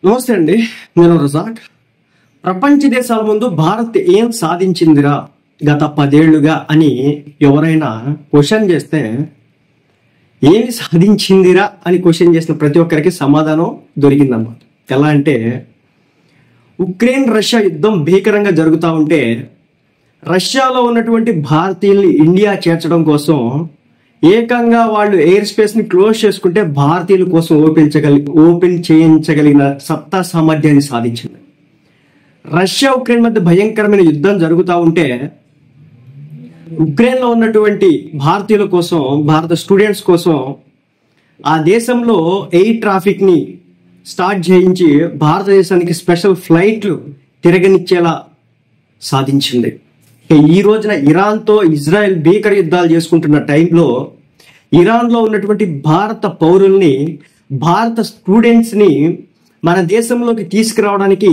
నమస్తే అండి, నేను రజాక్. ప్రపంచ దేశాల ముందు భారత్ ఏం సాధించిందిరా గత 10 ఏళ్లుగా అని ఎవరైనా క్వశ్చన్ చేస్తే, ఏమి సాధించిందిరా అని క్వశ్చన్ చేసిన ప్రతి ఒక్కరికి సమాధానం దొరికిందన్నమాట. ఎలా అంటే, ఉక్రెయిన్ రష్యా యుద్ధం భీకరంగా జరుగుతూ ఉంటే రష్యాలో ఉన్నటువంటి భారతీయుల్ని ఇండియా చేర్చడం కోసం ఏకంగా వాళ్ళు ఎయిర్ స్పేస్ ని క్లోజ్ చేసుకుంటే భారతీయుల కోసం ఓపెన్ చేయించగలిగిన సత్తా సామర్థ్యాన్ని సాధించింది. రష్యా ఉక్రెయిన్ మధ్య భయంకరమైన యుద్ధం జరుగుతూ ఉంటే ఉక్రెయిన్ లో ఉన్నటువంటి భారతీయుల కోసం, భారత స్టూడెంట్స్ కోసం ఆ దేశంలో ఎయిర్ ట్రాఫిక్ ని స్టార్ట్ చేయించి భారతదేశానికి స్పెషల్ ఫ్లైట్లు తిరగనిచ్చేలా సాధించింది. ఈ రోజున ఇరాన్తో ఇజ్రాయెల్ భీకర యుద్ధాలు చేసుకుంటున్న టైంలో ఇరాన్లో ఉన్నటువంటి భారత పౌరుల్ని, భారత స్టూడెంట్స్ ని మన దేశంలోకి తీసుకురావడానికి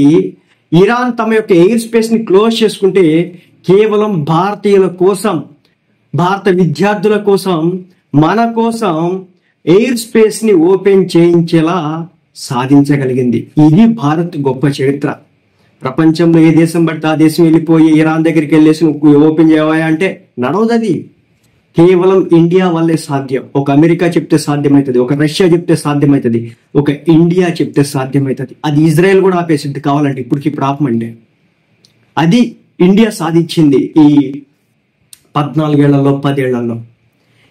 ఇరాన్ తమ యొక్క ఎయిర్ స్పేస్ ని క్లోజ్ చేసుకుంటే కేవలం భారతీయుల కోసం, భారత విద్యార్థుల కోసం, మన కోసం ఎయిర్ స్పేస్ ని ఓపెన్ చేయించేలా సాధించగలిగింది. ఇది భారత్ గొప్ప చరిత్ర. ప్రపంచంలో ఏ దేశం పడితే ఆ దేశం వెళ్ళిపోయి ఇరాన్ దగ్గరికి వెళ్ళేసి ఓపెన్ చేయవా అంటే నడవదది. కేవలం ఇండియా వల్లే సాధ్యం. ఒక అమెరికా చెప్తే సాధ్యమవుతుంది, ఒక రష్యా చెప్తే సాధ్యమవుతుంది, ఒక ఇండియా చెప్తే సాధ్యమవుతుంది. అది ఇజ్రాయెల్ కూడా ఆపేసింది కావాలంటే, ఇప్పటికిప్పుడు ఆపమంటే. అది ఇండియా సాధించింది ఈ 14 ఏళ్లలో, 10 ఏళ్లలో.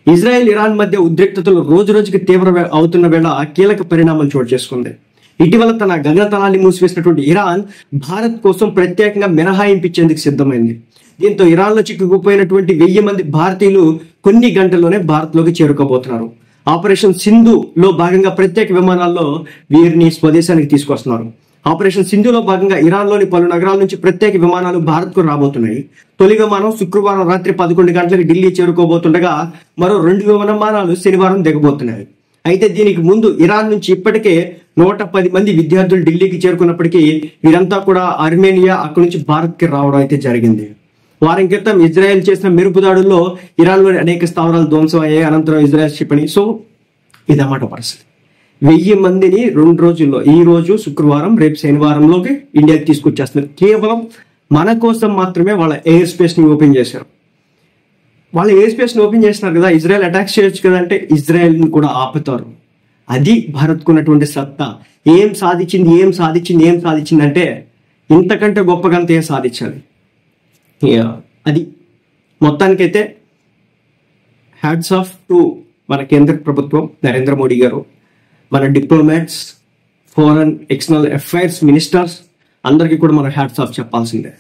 ఇజ్రాయెల్ ఇరాన్ మధ్య ఉద్రిక్తతలు రోజు రోజుకి తీవ్ర అవుతున్న వేళ కీలక పరిణామాలు చోటు చేసుకుంది. ఇటీవల తన గగనతలాన్ని మూసివేసినటువంటి ఇరాన్ భారత్ కోసం ప్రత్యేకంగా మినహాయింపించేందుకు సిద్ధమైంది. దీంతో ఇరాన్లో చిక్కుకుపోయినటువంటి 1000 మంది భారతీయులు కొన్ని గంటల్లోనే భారత్లోకి చేరుకోబోతున్నారు. ఆపరేషన్ సింధులో భాగంగా ప్రత్యేక విమానాల్లో వీరిని స్వదేశానికి తీసుకొస్తున్నారు. ఆపరేషన్ సింధులో భాగంగా ఇరాన్లోని పలు నగరాల నుంచి ప్రత్యేక విమానాలు భారత్కు రాబోతున్నాయి. తొలి విమానం శుక్రవారం రాత్రి 11 గంటలకు ఢిల్లీ చేరుకోబోతుండగా మరో 2 విమానాలు శనివారం దిగబోతున్నాయి. అయితే దీనికి ముందు ఇరాన్ నుంచి ఇప్పటికే 110 మంది విద్యార్థులు ఢిల్లీకి చేరుకున్నప్పటికీ వీరంతా కూడా ఆర్మేనియా, అక్కడి నుంచి భారత్కి రావడం అయితే జరిగింది. వారం క్రితం ఇజ్రాయెల్ చేసిన మెరుపు దాడుల్లో ఇరాన్లోని అనేక స్థావరాలు ధ్వంసం అయ్యాయి. అనంతరం ఇజ్రాయెల్ క్షిపణి. సో ఇదన్నమాట పరిస్థితి. 1000 మందిని 2 రోజుల్లో, ఈ రోజు శుక్రవారం, రేపు శనివారంలోకి ఇండియాకి తీసుకొచ్చేస్తున్నారు. కేవలం మన కోసం మాత్రమే వాళ్ళ ఎయిర్ స్పేస్ ని ఓపెన్ చేశారు. వాళ్ళు ఎయిర్ స్పేస్ ని ఓపెన్ చేస్తున్నారు కదా, ఇజ్రాయెల్ అటాక్ చేయొచ్చు కదా అంటే ఇజ్రాయెల్ ని కూడా ఆపుతారు. అది భారత్కు ఉన్నటువంటి సత్తా. ఏం సాధించింది అంటే ఇంతకంటే గొప్పగా ఏం సాధించాలి. అది మొత్తానికైతే హ్యాట్స్ ఆఫ్ టు మన కేంద్ర ప్రభుత్వం, నరేంద్ర మోడీ గారు, మన diplomats, foreign external affairs ministers అందరికీ కూడా మనం హ్యాట్స్ ఆఫ్ చెప్పాల్సిందే.